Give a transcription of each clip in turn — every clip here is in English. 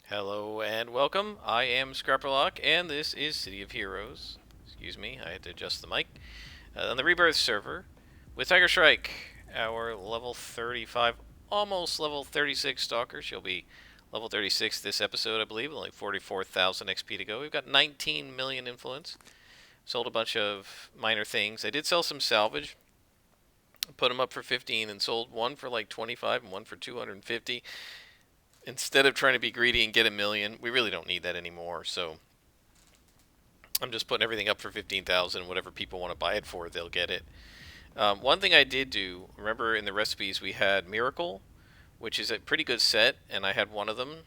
Hello and welcome. I am Scrapperlock, and this is City of Heroes. Excuse me, I had to adjust the mic. On the Rebirth server with Tiger Shrike, our level 35, almost level 36 Stalker. She'll be level 36 this episode, I believe. Only 44,000 XP to go. We've got 19 million influence. Sold a bunch of minor things. I did sell some salvage. Put them up for 15 and sold one for like 25 and one for 250. Instead of trying to be greedy and get a million, we really don't need that anymore. So I'm just putting everything up for 15,000. Whatever people want to buy it for, they'll get it. One thing I did do, remember in the recipes we had Miracle, which is a pretty good set, and I had one of them.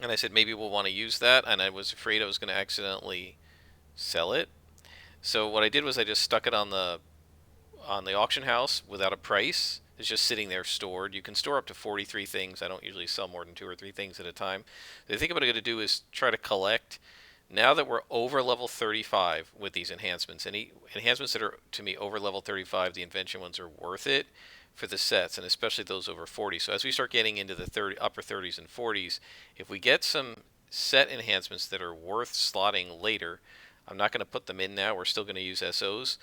And I said maybe we'll want to use that, and I was afraid I was going to accidentally sell it. So what I did was I just stuck it on the auction house without a price. It's just sitting there stored. You can store up to 43 things. I don't usually sell more than 2 or 3 things at a time. The thing I'm going to do is try to collect. Now that we're over level 35 with these enhancements, any enhancements that are to me over level 35, the invention ones are worth it for the sets, and especially those over 40. So as we start getting into the upper 30s and 40s, if we get some set enhancements that are worth slotting later, I'm not going to put them in now. We're still going to use SOs,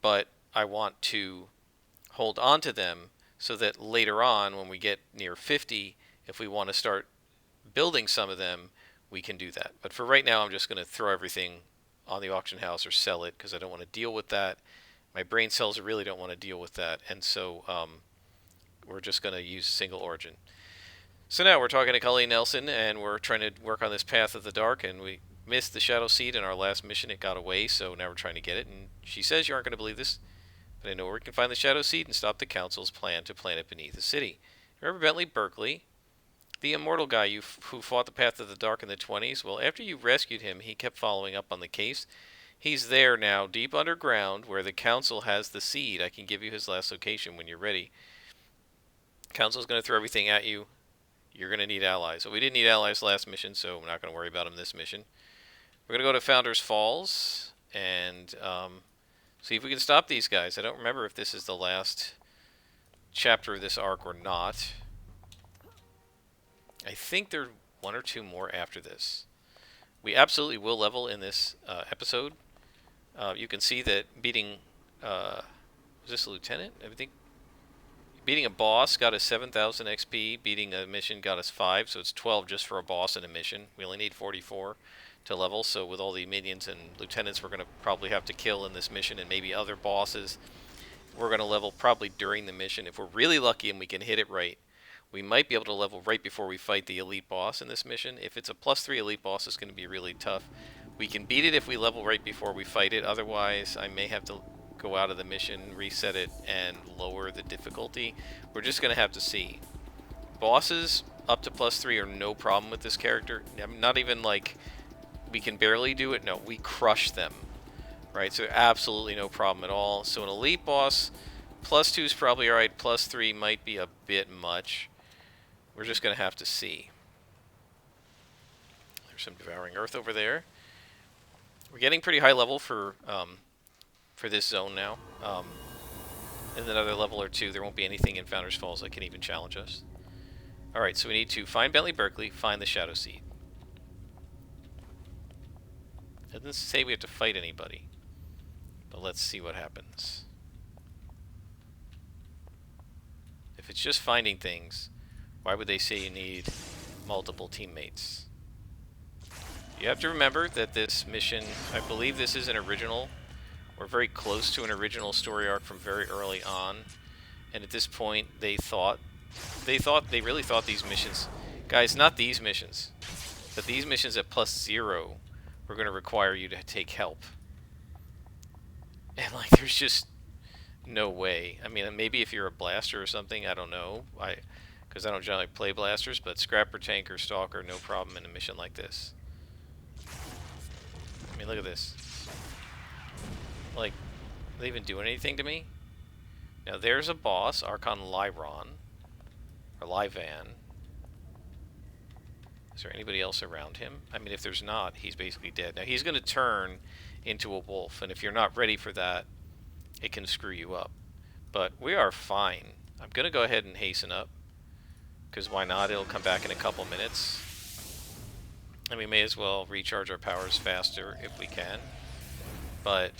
but I want to hold on to them so that later on when we get near 50, if we want to start building some of them, we can do that. But for right now, I'm just going to throw everything on the auction house or sell it because I don't want to deal with that. My brain cells really don't want to deal with that, and so we're just going to use single origin. So now we're talking to Colleen Nelson, and we're trying to work on this Path of the Dark, and we missed the Shadow Seed in our last mission. It got away, so now we're trying to get it. And she says you aren't going to believe this, but I know where we can find the Shadow Seed and stop the Council's plan to plant it beneath the city. Remember Bentley Berkeley? The immortal guy who fought the Path of the Dark in the 20s? Well, after you rescued him, he kept following up on the case. He's there now, deep underground, where the Council has the seed. I can give you his last location when you're ready. Council's going to throw everything at you. You're going to need allies. So we didn't need allies last mission, so we're not going to worry about them this mission. We're going to go to Founders Falls and see if we can stop these guys. I don't remember if this is the last chapter of this arc or not. I think there's one or two more after this. We absolutely will level in this episode. You can see that beating, was this a lieutenant? I think beating a boss got us 7,000 XP. Beating a mission got us 5, so it's 12 just for a boss and a mission. We only need 44 to level, so with all the minions and lieutenants we're going to probably have to kill in this mission and maybe other bosses, we're going to level probably during the mission. If we're really lucky and we can hit it right, we might be able to level right before we fight the elite boss in this mission. If it's a +3 elite boss, it's going to be really tough. We can beat it if we level right before we fight it. Otherwise, I may have to go out of the mission, reset it, and lower the difficulty. We're just going to have to see. Bosses up to +3 are no problem with this character. Not even like we can barely do it. No, we crush them. Right, so absolutely no problem at all. So an elite boss, +2 is probably alright. +3 might be a bit much. We're just going to have to see. There's some Devouring Earth over there. We're getting pretty high level for this zone now. In another level or two, there won't be anything in Founders Falls that can even challenge us. Alright, so we need to find Bentley Berkeley, find the Shadow Seed. It doesn't say we have to fight anybody, but let's see what happens. If it's just finding things, why would they say you need multiple teammates? You have to remember that this mission, I believe this is an original. We're very close to an original story arc from very early on. And at this point, they really thought these missions, guys, not these missions, but these missions at +0 were going to require you to take help. And like, there's just no way. I mean, maybe if you're a blaster or something, I don't know. Because I don't generally play blasters, but Scrapper, Tanker, Stalker, no problem in a mission like this. I mean, look at this. Like, are they even doing anything to me? Now, there's a boss, Archon Lyron. Or Lyvan. Is there anybody else around him? I mean, if there's not, he's basically dead. Now, he's going to turn into a wolf, and if you're not ready for that, it can screw you up. But we are fine. I'm going to go ahead and hasten up, because why not? It'll come back in a couple minutes. And we may as well recharge our powers faster if we can. But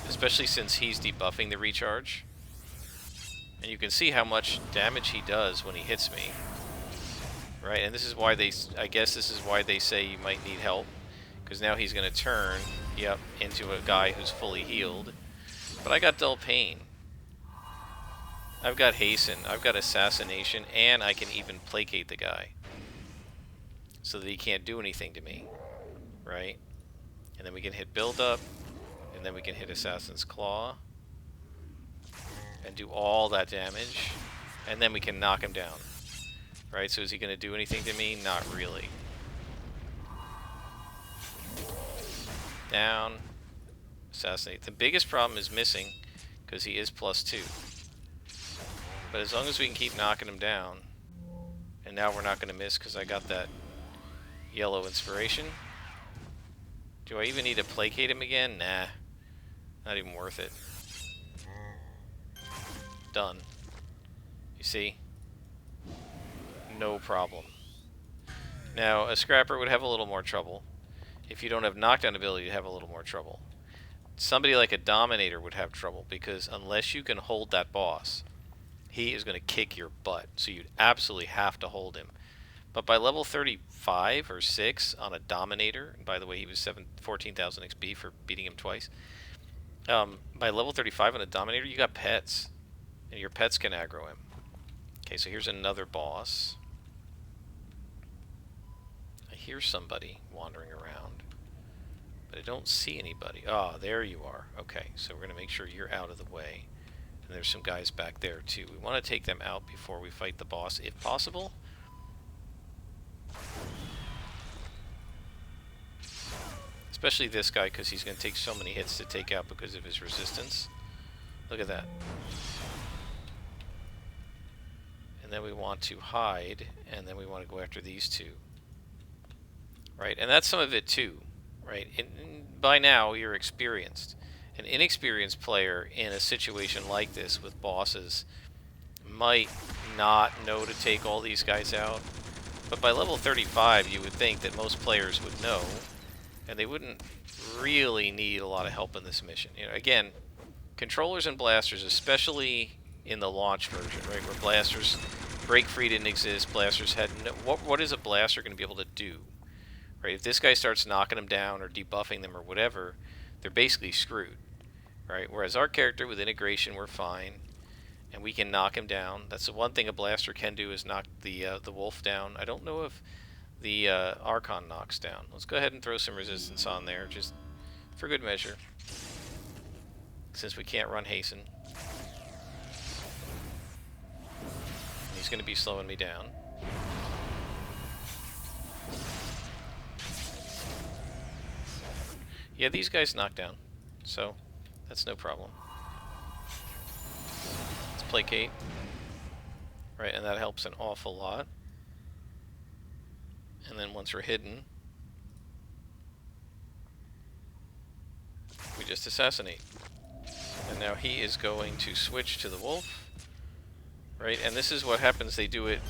especially since he's debuffing the recharge. And you can see how much damage he does when he hits me. Right, and this is why I guess this is why they say you might need help. Because now he's going to turn, yep, into a guy who's fully healed. But I got Dull Pain. I've got Hasten, I've got Assassination, and I can even placate the guy. So that he can't do anything to me. Right? And then we can hit Build Up, and then we can hit Assassin's Claw. And do all that damage. And then we can knock him down. Right, so is he going to do anything to me? Not really. Down. Assassinate. The biggest problem is missing, because he is +2. But as long as we can keep knocking him down, and now we're not going to miss because I got that yellow inspiration. Do I even need to placate him again? Nah. Not even worth it. Done. You see? No problem. Now, a Scrapper would have a little more trouble. If you don't have knockdown ability, you'd have a little more trouble. Somebody like a Dominator would have trouble, because unless you can hold that boss, he is going to kick your butt. So you'd absolutely have to hold him. But by level 35 or 6 on a Dominator, and by the way, he was 14,000 XP for beating him twice. By level 35 on a Dominator, you got pets. And your pets can aggro him. Okay, so here's another boss. I hear somebody wandering around, but I don't see anybody. Ah, there you are. Okay, so we're going to make sure you're out of the way. And there's some guys back there too. We want to take them out before we fight the boss, if possible. Especially this guy, because he's going to take so many hits to take out because of his resistance. Look at that. And then we want to hide, and then we want to go after these two. Right, and that's some of it too, right? And by now, you're experienced. An inexperienced player in a situation like this with bosses might not know to take all these guys out. But by level 35, you would think that most players would know, and they wouldn't really need a lot of help in this mission. You know, again, controllers and blasters, especially in the launch version, right, where blasters, break free didn't exist, blasters had no, what is a blaster going to be able to do? Right, if this guy starts knocking them down or debuffing them or whatever, they're basically screwed. Right, whereas our character with integration, we're fine, and we can knock him down. That's the one thing a blaster can do, is knock the wolf down. I don't know if the Archon knocks down. Let's go ahead and throw some resistance on there, just for good measure, since we can't run Hasten. He's going to be slowing me down. Yeah, these guys knock down, so that's no problem. Let's placate. Right, and that helps an awful lot. And then once we're hidden, we just assassinate. And now he is going to switch to the wolf. Right, and this is what happens. They do it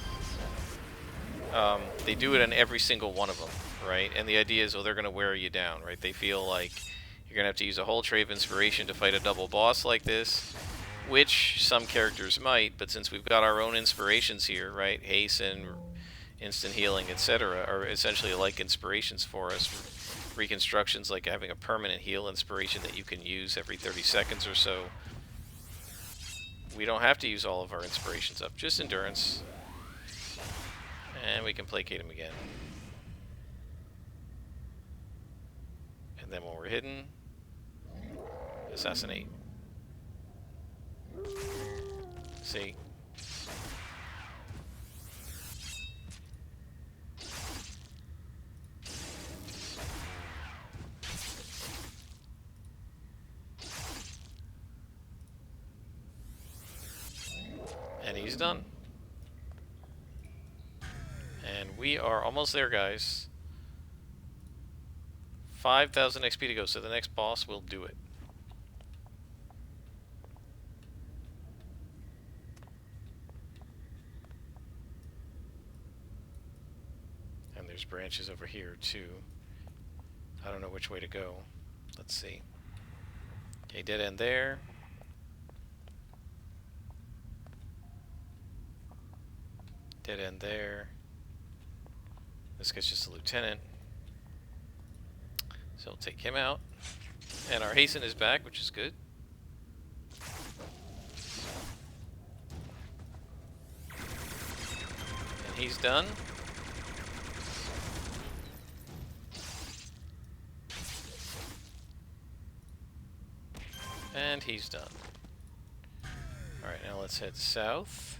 on every single one of them, right? And the idea is, oh, they're going to wear you down, right? They feel like you're going to have to use a whole tray of inspiration to fight a double boss like this, which some characters might, but since we've got our own inspirations here, right? Hasten, instant healing, etc., are essentially like inspirations for us. Reconstructions, like having a permanent heal inspiration that you can use every 30 seconds or so. We don't have to use all of our inspirations up, just endurance. And we can placate him again. And then when we're hidden, assassinate. See? And he's done. And we are almost there, guys. 5,000 XP to go, so the next boss will do it. there's branches over here too. I don't know which way to go. Let's see. Okay, dead end there. Dead end there. This guy's just a lieutenant. So we'll take him out. And our hasten is back, which is good. And he's done. And he's done. Alright, now let's head south.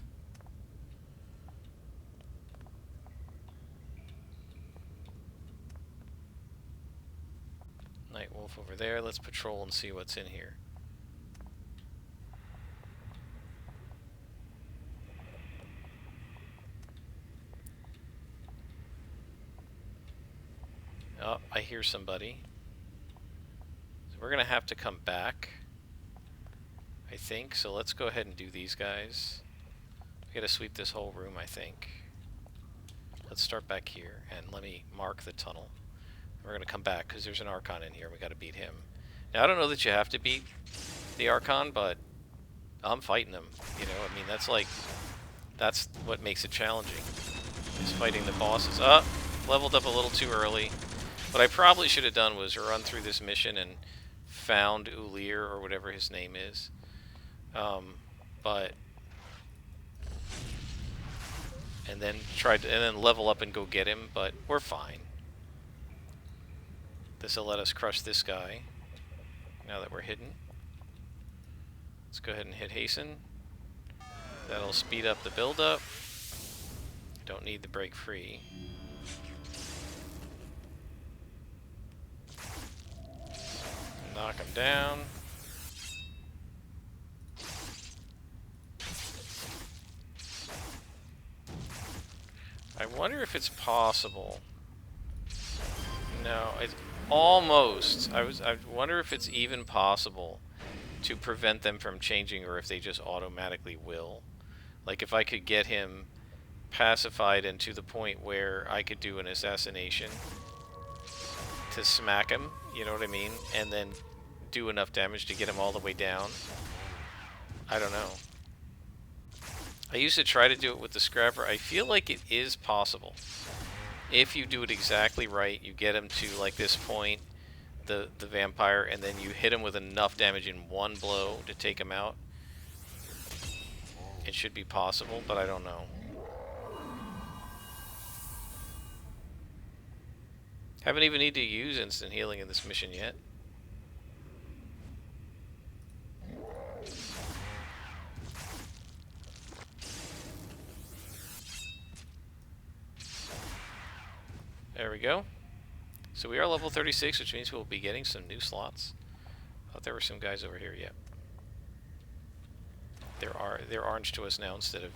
Night Wolf over there. Let's patrol and see what's in here. Oh, I hear somebody. So we're gonna have to come back, I think. So let's go ahead and do these guys. We gotta sweep this whole room, I think. Let's start back here and let me mark the tunnel. We're going to come back because there's an Archon in here. We got to beat him. Now, I don't know that you have to beat the Archon, but I'm fighting him. You know, I mean, that's what makes it challenging, is fighting the bosses. Leveled up a little too early. What I probably should have done was run through this mission and found Ulir, or whatever his name is. And then level up and go get him, but we're fine. This will let us crush this guy, now that we're hidden. Let's go ahead and hit hasten. That'll speed up the build-up. Don't need the break free. Knock him down. I wonder if it's possible. No, it's almost. I wonder if it's even possible to prevent them from changing, or if they just automatically will. Like, if I could get him pacified and to the point where I could do an assassination to smack him, you know what I mean? And then do enough damage to get him all the way down. I don't know. I used to try to do it with the Scrapper. I feel like it is possible. If you do it exactly right, you get him to, like, this point, the vampire, and then you hit him with enough damage in one blow to take him out. It should be possible, but I don't know. Haven't even needed to use instant healing in this mission yet. There we go. So we are level 36, which means we'll be getting some new slots. Thought there were some guys over here yet. They're orange to us now instead of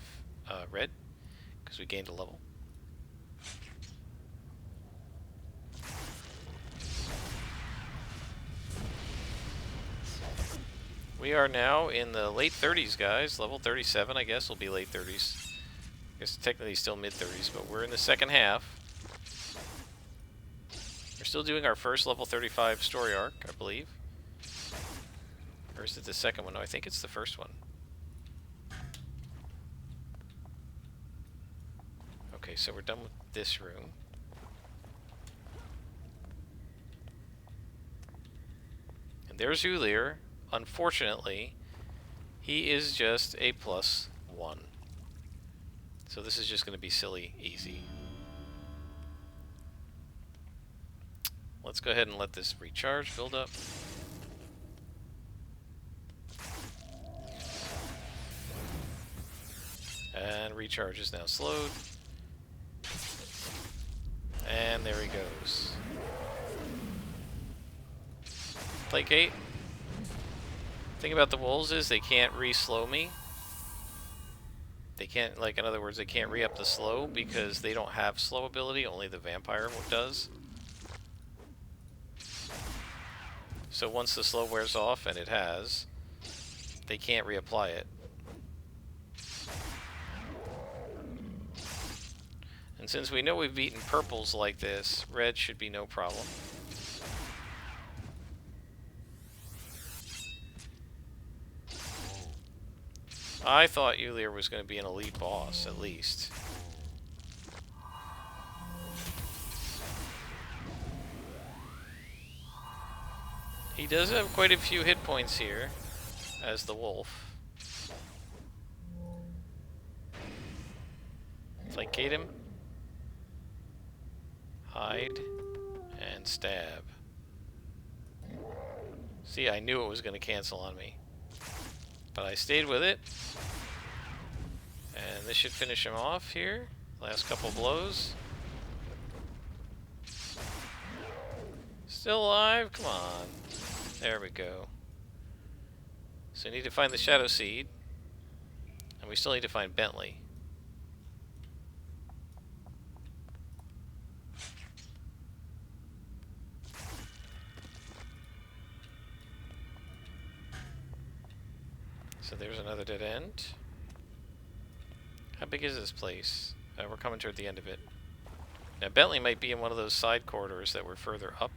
red, because we gained a level. We are now in the late 30s, guys. Level 37, I guess, will be late 30s. I guess technically still mid 30s, but we're in the second half. We're still doing our first level 35 story arc, I believe. Or is it the second one? No, I think it's the first one. Okay, so we're done with this room. And there's Ulir. Unfortunately, he is just a +1. So this is just going to be silly easy. Let's go ahead and let this recharge, build up. And recharge is now slowed. And there he goes. Placate. Thing about the wolves is they can't re-slow me. They can't, like, in other words, they can't re-up the slow because they don't have slow ability, only the vampire does. So once the slow wears off, and it has, they can't reapply it. And since we know we've beaten purples like this, red should be no problem. I thought Ulir was going to be an elite boss, at least. He does have quite a few hit points here, as the wolf. Flankate him. Hide. And stab. See, I knew it was going to cancel on me. But I stayed with it. And this should finish him off here. Last couple blows. Still alive? Come on. There we go. So we need to find the Shadow Seed. And we still need to find Bentley. So there's another dead end. How big is this place? We're coming toward the end of it. Now Bentley might be in one of those side corridors that were further up.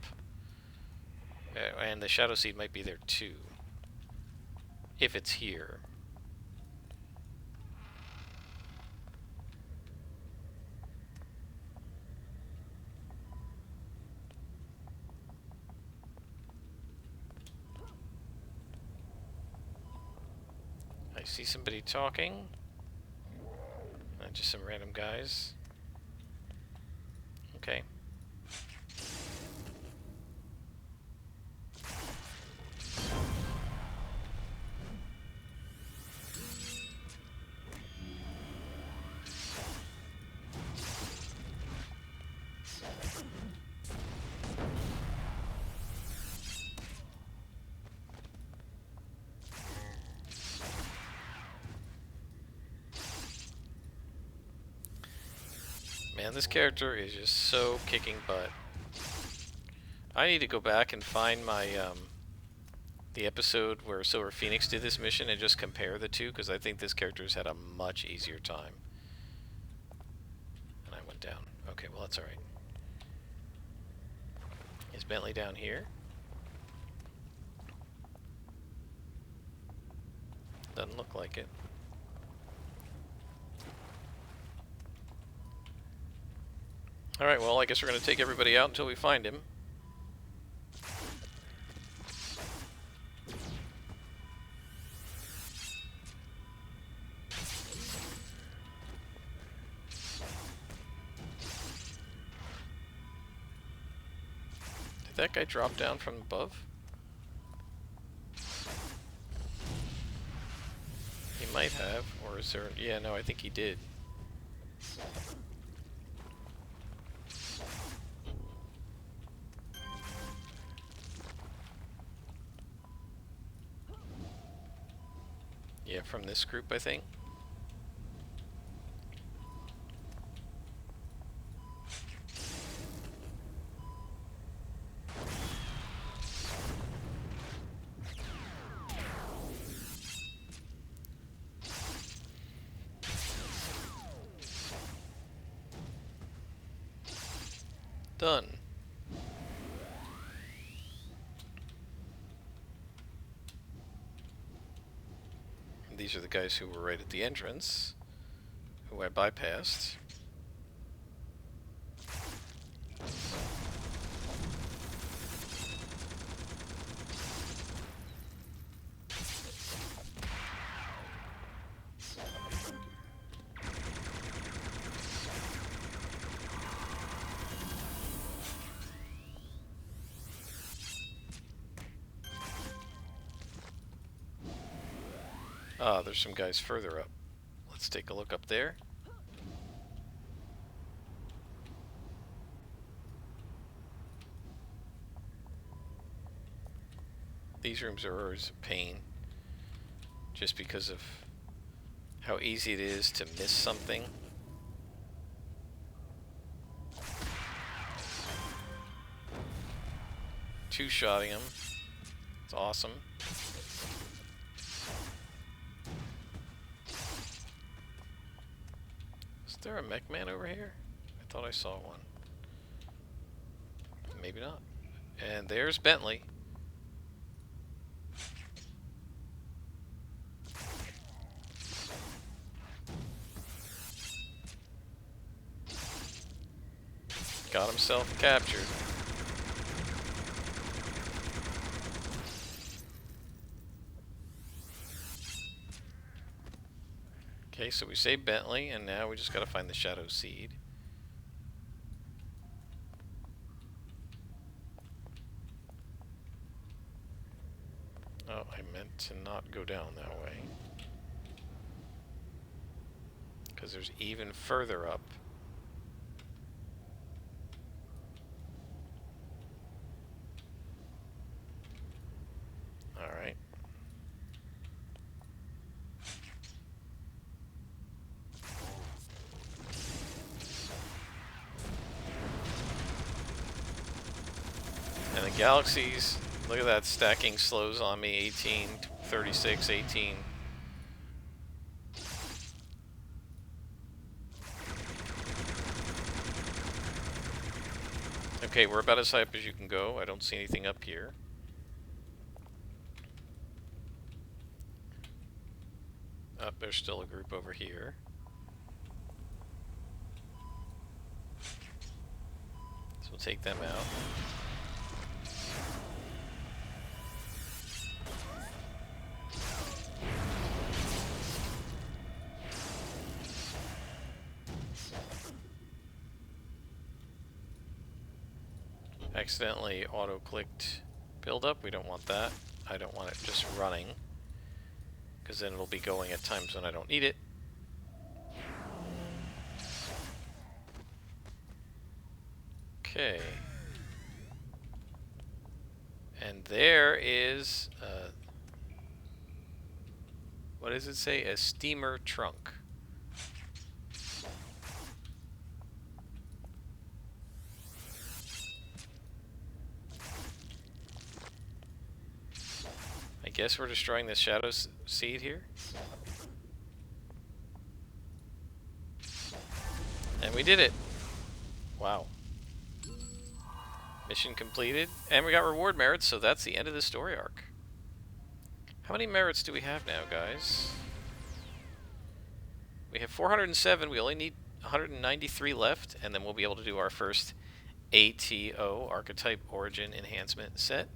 And the Shadow Seed might be there too. If it's here. I see somebody talking. Just some random guys. Okay. Man, this character is just so kicking butt. I need to go back and find my the episode where Silver Phoenix did this mission and just compare the two, because I think this character's had a much easier time. And I went down. Okay, well that's alright. Is Bentley down here? Doesn't look like it. Alright, well, I guess we're going to take everybody out until we find him. Did that guy drop down from above? He might have, or is there... Yeah, no, I think he did. Yeah, from this group, I think. Done. These are the guys who were right at the entrance, who I bypassed. Ah, there's some guys further up. Let's take a look up there. These rooms are always a pain, just because of how easy it is to miss something. Two-shotting him. It's awesome. Is there a mech man over here? I thought I saw one. Maybe not. And there's Bentley. Got himself captured. Okay, so we saved Bentley, and now we just gotta find the Shadow Seed. Oh, I meant to not go down that way. Because there's even further up. Alright. And the galaxies, look at that, stacking slows on me, 18, 36, 18. Okay, we're about as high up as you can go. I don't see anything up here. Up, there's still a group over here. So we'll take them out. Accidentally auto-clicked build up. We don't want that. I don't want it just running, because then it'll be going at times when I don't need it. Okay. And there is, what does it say? A steamer trunk. I guess we're destroying the Shadow Seed here. And we did it. Wow. Mission completed. And we got reward merits, so that's the end of the story arc. How many merits do we have now, guys? We have 407. We only need 193 left, and then we'll be able to do our first ATO, Archetype Origin Enhancement set.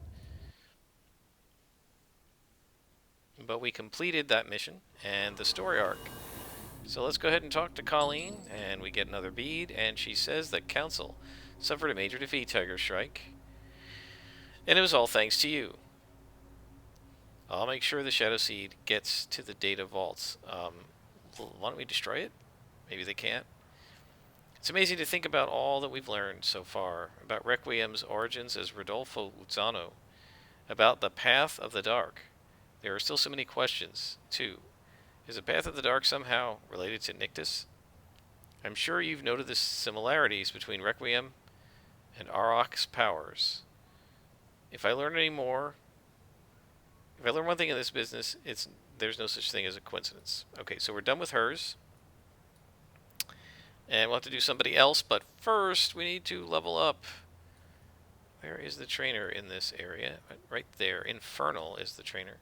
But we completed that mission and the story arc. So let's go ahead and talk to Colleen, and we get another bead, and she says that Council suffered a major defeat, Tiger Shrike. And it was all thanks to you. I'll make sure the Shadow Seed gets to the data vaults. Why don't we destroy it? Maybe they can't. It's amazing to think about all that we've learned so far, about Requiem's origins as Rodolfo Luzano, about the Path of the Dark. There are still so many questions, too. Is the Path of the Dark somehow related to Nyctus? I'm sure you've noted the similarities between Requiem and Arok's powers. If I learn one thing in this business, there's no such thing as a coincidence. Okay, so we're done with hers. And we'll have to do somebody else, but first we need to level up. Where is the trainer in this area? Right there. Infernal is the trainer.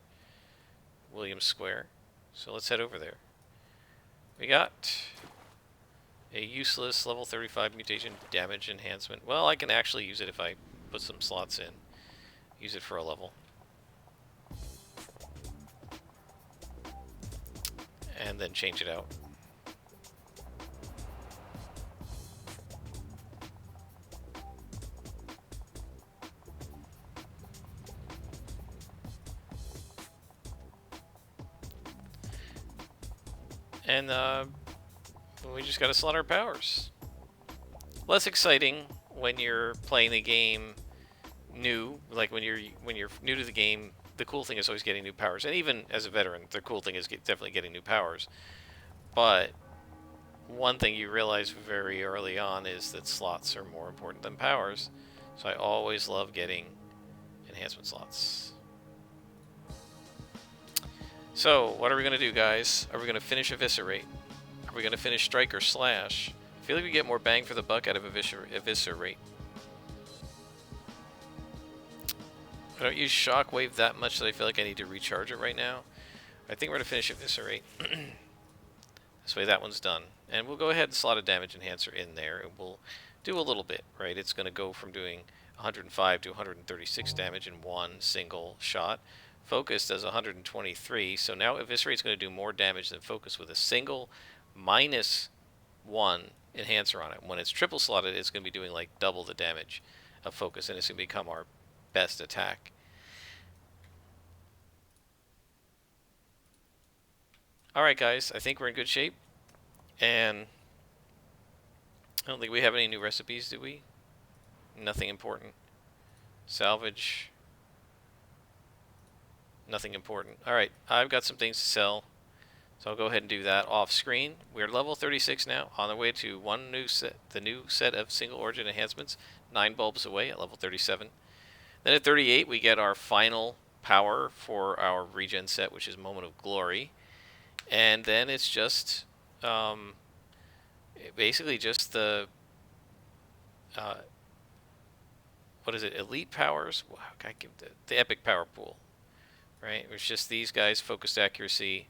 Williams Square. So let's head over there. We got a useless level 35 mutation damage enhancement. Well, I can actually use it if I put some slots in. Use it for a level. And then change it out. And we just gotta slot our powers. Less exciting when you're playing the game new, like when you're new to the game. The cool thing is always getting new powers, and even as a veteran, the cool thing is definitely getting new powers. But one thing you realize very early on is that slots are more important than powers. So I always love getting enhancement slots. So, what are we going to do, guys? Are we going to finish Eviscerate? Are we going to finish Strike or Slash? feel like we get more bang for the buck out of Eviscerate. I don't use Shockwave that much that I feel like I need to recharge it right now. I think we're going to finish Eviscerate. This way that one's done. And we'll go ahead and slot a damage enhancer in there, and we'll do a little bit, right? It's going to go from doing 105 to 136 damage in one single shot. Focus does 123, so now Eviscerate's going to do more damage than Focus with a single -1 enhancer on it. When it's triple slotted, it's going to be doing like double the damage of Focus, and it's going to become our best attack. Alright guys, I think we're in good shape, and I don't think we have any new recipes, do we? Nothing important. Salvage. Nothing important. Alright, I've got some things to sell, so I'll go ahead and do that off screen. We're level 36 now, on the way to the new set of single origin enhancements, 9 bulbs away at level 37. Then at 38 we get our final power for our regen set, which is Moment of Glory. And then it's just basically just the what is it? Elite powers. Wow, I give the epic power pool, right? It's just these guys: focused accuracy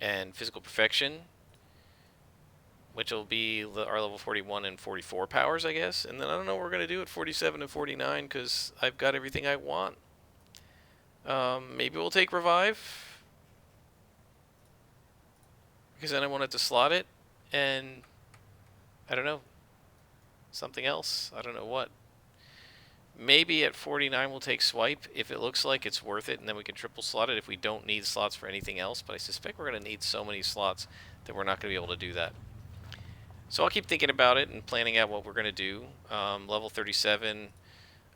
and physical perfection, which will be our level 41 and 44 powers, I guess. And then I don't know what we're gonna do at 47 and 49 because I've got everything I want. Maybe we'll take revive, because then I wanted to slot it, and I don't know, something else. I don't know what. Maybe at 49 we'll take swipe if it looks like it's worth it, and then we can triple slot it if we don't need slots for anything else. But I suspect we're going to need so many slots that we're not going to be able to do that. So I'll keep thinking about it and planning out what we're going to do. Level 37,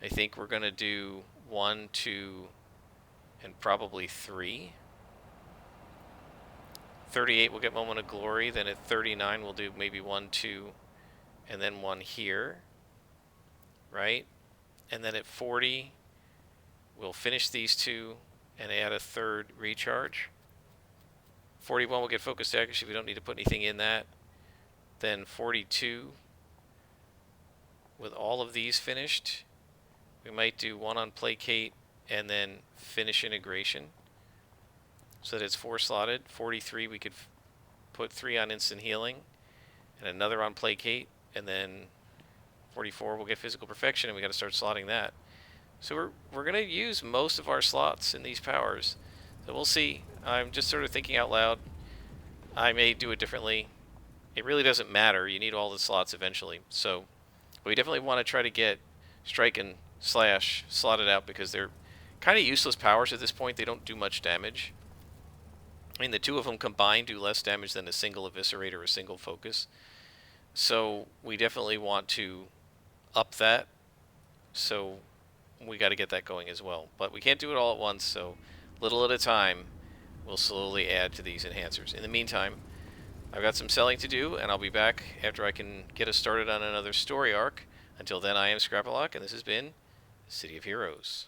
I think we're going to do 1, 2, and probably 3. 38 we'll get Moment of Glory. Then at 39 we'll do maybe 1, 2, and then 1 here, right? And then at 40 we'll finish these 2 and add a 3rd recharge. 41 we'll get focused accuracy. We don't need to put anything in that. Then 42, with all of these finished, we might do 1 on Placate and then finish integration, so that it's 4 slotted. 43 we could put 3 on instant healing and another on Placate, and then 44 we'll get physical perfection, and we got to start slotting that. So we're going to use most of our slots in these powers, so we'll see. I'm just sort of thinking out loud. I may do it differently. It really doesn't matter. You need all the slots eventually, so we definitely want to try to get Strike and Slash slotted out, because they're kind of useless powers at this point. They don't do much damage. I mean, the 2 of them combined do less damage than a single Eviscerate or a single Focus. So we definitely want to up that. So we got to get that going as well. But we can't do it all at once, so little at a time we'll slowly add to these enhancers. In the meantime, I've got some selling to do, and I'll be back after I can get us started on another story arc. Until then, I am Scrapalock, and this has been City of Heroes.